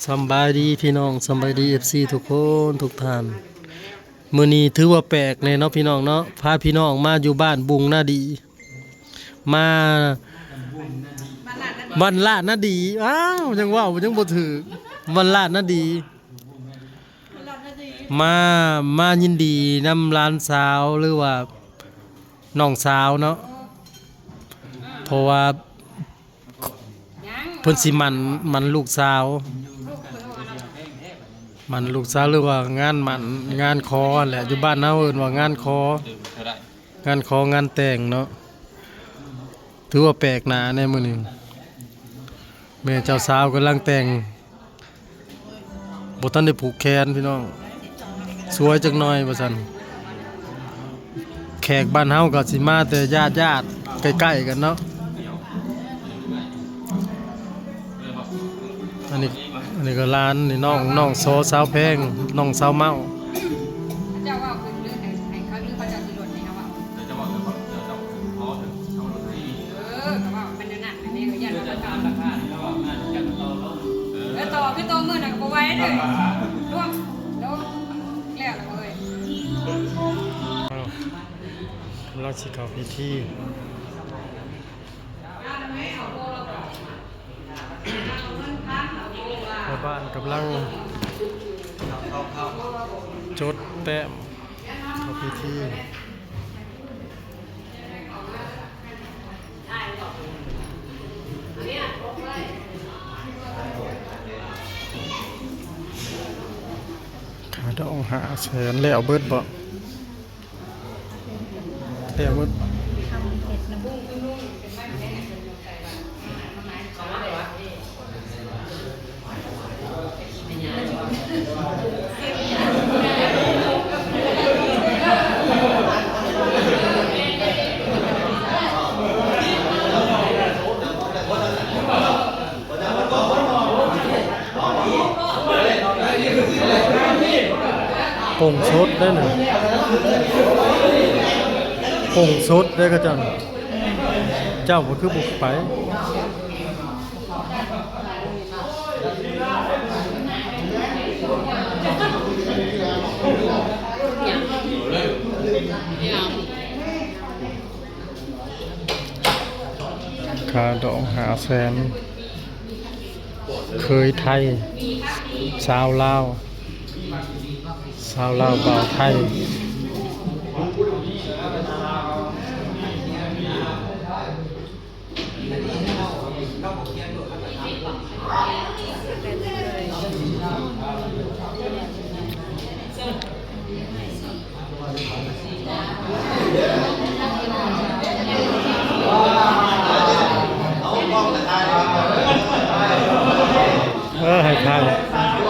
สำบายดีพี่น้องสำบายดี FC ทุกคนทุกท่านมื้อนี้ถือว่าแปลกแน่เนาะพี่น้องเนาะพาพี่น้องมาอยู่บ้านบุงนาดีมาวันลาดนาดีอ้าวยังว่ายังบ่ถือวันลาดนาดีมายินดีนำหลานสาวหรือว่าน้องสาวเนาะเพราะว่าเพิ่นสิมันลูกสาวมันลูกสาวหรือว่างานมันงานคอแหละอยู่บ้านเฮาเอิ้นว่างานคองานคองานแต่งเนาะถือว่าแปลกหน้าในมื้อนี้แม่เจ้าสาวกำลังแต่งบ่ทันได้ผูกแขนพี่น้องสวยจักหน่อยว่าซั่นแขกบ้านเฮาก็สิมาแต่ญาติใกล้ๆกันเนาะอันนี้ก็ร้านนี่น้องโซสาวแพงน้องสาวเมาเจ้าว่าคือเรื่องให้เขาเรื่องเขาจะสิรถให้เขาว่าก็ว่ามันนั่นอันนี้ก็ยันว่าตามราคาแล้วว่างานกันต่อคือตัวมื้อน่ะก็บ่ไหวเลยร่วมแล้วเลยเราสิเข้าพิธีชาวบ้านกำลังจดแต้มเข้าพิธีขาดองหาแสนแล้วเบิดบ่แล้วเบิดป่งสดได้หนึ่งป่งสดได้ก็เจ้าก็คือบุกไปค่าดอก500,000เคยไทยสาวลาวบ่าวไทย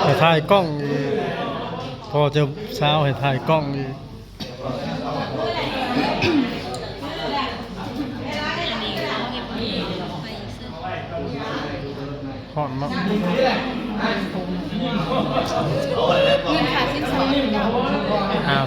ให้ถ่ายกล้องพอจะเช้าให้ถ่ายกล้องอีกหอนมาก500,000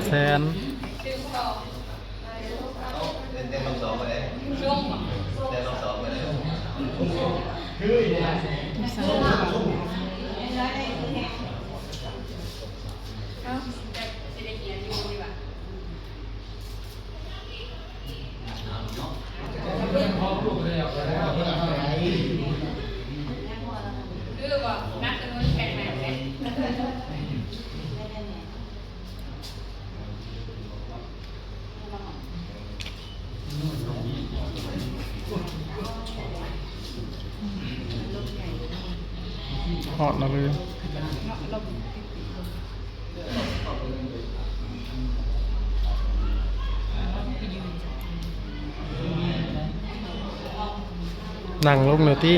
หอนนะเลยนั่งลงเลยที่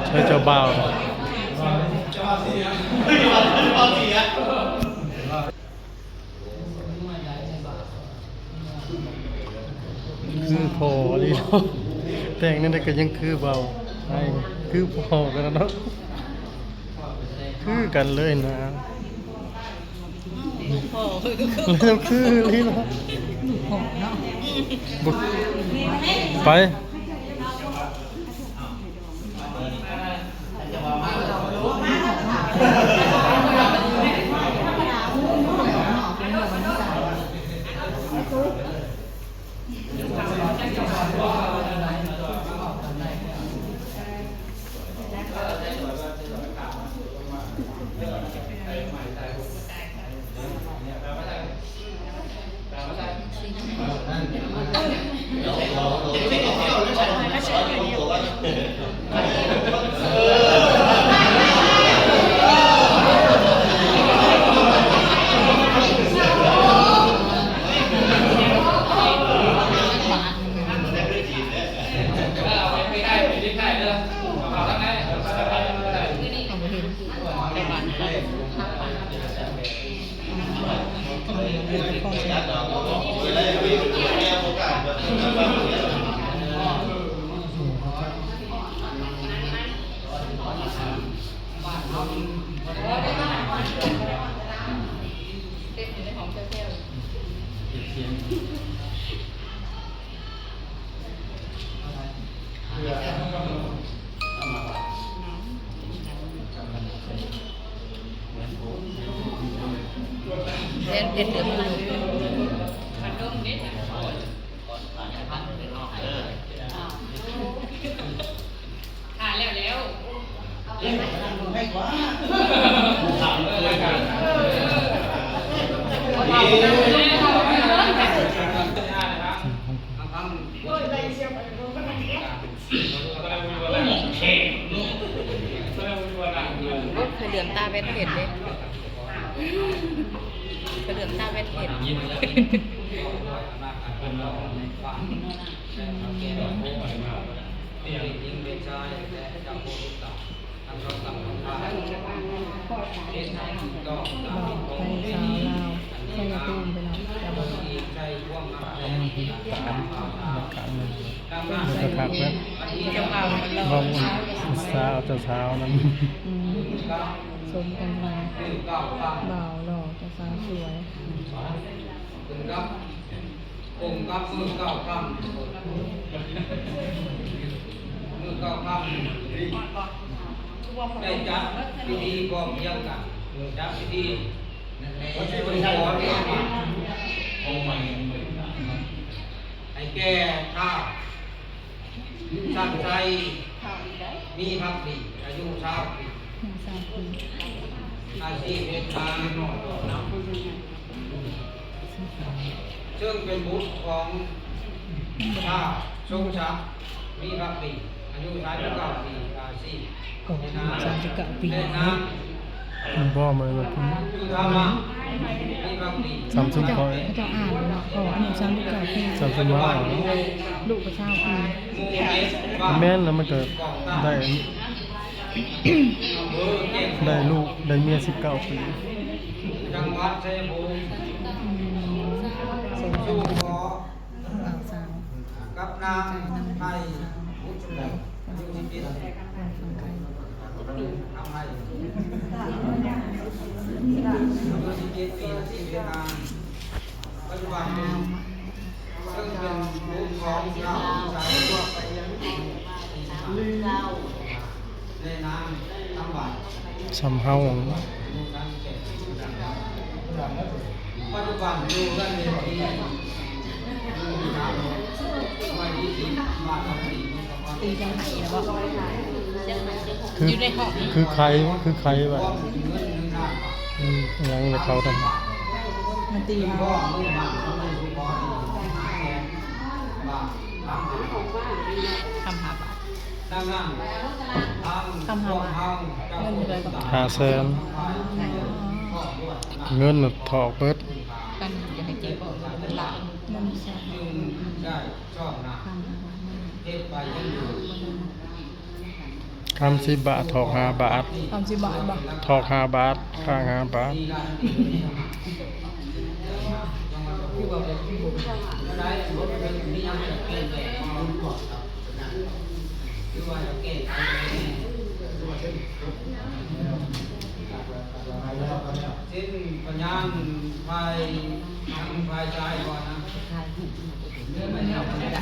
ใช้เจ้าบ่าว คือพอลีเนาะแต่งนั่นก็ยังคือเบาไอ้คือพอกันแล้วเนาะคือกันเลยนะ ลูกพ่อคือ แล้วคือลีเนาะ ลูกพ่อเนาะ บุกไปเล่นเป็นเดือดอยู่ เคยเหลือมตาเวทเห็ดเลยเคยเหลือมตาเวทเห็ดไปสาวลาวใส่ตูมไปเนาะจะบอก ตามหลักการเลยมันจะขับนะ จะเบา เพราะมันสาวเจ้าสาวนั้น สมกันมาเบาหล่อจะสาวสวย องค์กับมือเก้าคำมือเก้าคำได้จัดพิธีกองเยี่ยงกันจัดพิธีวัดบริขารเนี่ยมาองค์ใหม่ให้แก่ข้าช่างใจมีพักดีอายุชาวปี 1-3 ปี อาชีพเฮ็ดทานหน่อยนะซึ่งเป็นบุตรของชาทรงชักมีพักดีอายุชายเก้าปีอาชีพ โอ้39 ปี เล่นน้ มันบ่มาแบบนี้ ำคือธรรมะมีพักดี สามสิบ เจ้า คอย เจ้าอ่านเนาะอ๋ออันนี้39 ปี สามสิบมา ลูกประชาปี หมู่เจ็ดบ้าน แม่นแล้วมันก็ได้ อำเภอเก็บ ได้ลูกได้เมีย19 ปี จังหวัดชัยภูมิ สม สู่ขอ บ่าวสาว กับนางไทยบุตรหลงอายุ17 ฟังไทย ทำให้อายุ17 ปีที่เวียดนามปัจจุบันเป็นซึ่งเป็นบุตรของชาวชายทั่วไปในนามทำบัตร สำเฮา ปัจจุบันดูกันในที่ดูทางไม่ดีสิมาทำดี ตีจังไหนแล้วบ่ คือ อยู่ในห้อง คือใครแบบ เงิน1 ล้าน ยังเลยเขาทำ มันตี ที่ เฮา พ่อมือมาทำมือพ่อที่บาททำ ทำหาบาท ดังนั้นทางพวกเฮาเจ้าคนต่าง 500,000เงินน่ะถอกเบิด กันอย่าให้เจ็บเป็นหลานมันใช่ จึงได้ชอบนะ ทำหาบาท เฮ็ดไปยังอยู่ ทำ10 บาทถอก5 บาท 30 บาทบ่ ถอก5 บาทค่า5 บาท คือว่าเป็นที่ผมได้รถเป็นมียังไม่เปลี่ยนแปลงคือว่าจะแก้ไขเช่นปัญญาภายทางภายใจก่อนนะเรื่องมันเอาไปได้